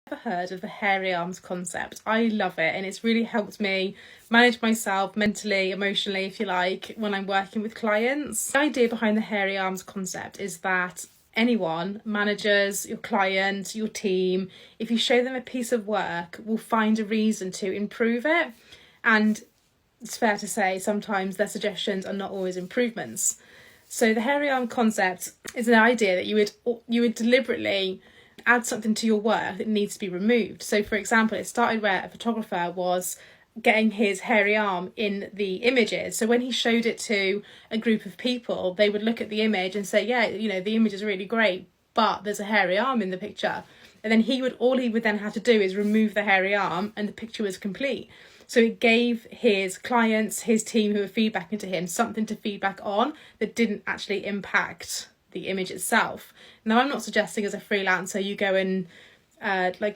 Ever heard of the hairy arms concept? I love it, and it's really helped me manage myself mentally, emotionally, if you like, when I'm working with clients. The idea behind the hairy arms concept is that anyone, managers, your client, your team, if you show them a piece of work, will find a reason to improve it. And it's fair to say sometimes their suggestions are not always improvements. So the hairy arm concept is an idea that you would deliberately add something to your work that needs to be removed. So for example, it started where a photographer was getting his hairy arm in the images. So when he showed it to a group of people, they would look at the image and say, yeah, the image is really great, but there's a hairy arm in the picture. And then all he would then have to do is remove the hairy arm and the picture was complete. So it gave his clients, his team who were feedbacking to him, something to feedback on that didn't actually impact the image itself. Now, I'm not suggesting as a freelancer you go and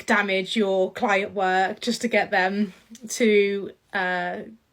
damage your client work just to get them to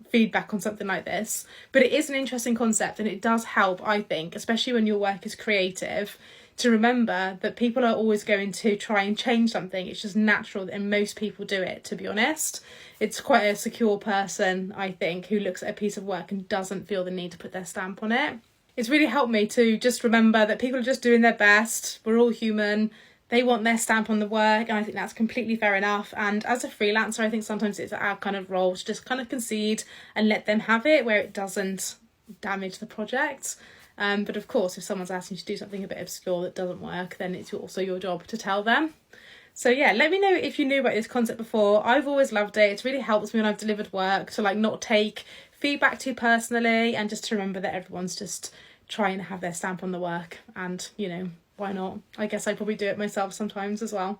feedback on something like this. But it is an interesting concept, and it does help, I think, especially when your work is creative, to remember that people are always going to try and change something. It's just natural, and most people do it, to be honest. It's quite a secure person, I think, who looks at a piece of work and doesn't feel the need to put their stamp on it. It's really helped me to just remember that people are just doing their best. We're all human. They want their stamp on the work, and I think that's completely fair enough. And as a freelancer, I think sometimes it's our kind of role to just kind of concede and let them have it where it doesn't damage the project. But of course, if someone's asking you to do something a bit obscure that doesn't work, then it's also your job to tell them. So yeah, let me know if you knew about this concept before. I've always loved it. It's really helped me when I've delivered work to not take feedback too personally, and just to remember that everyone's just trying to have their stamp on the work. And why not? I guess I probably do it myself sometimes as well.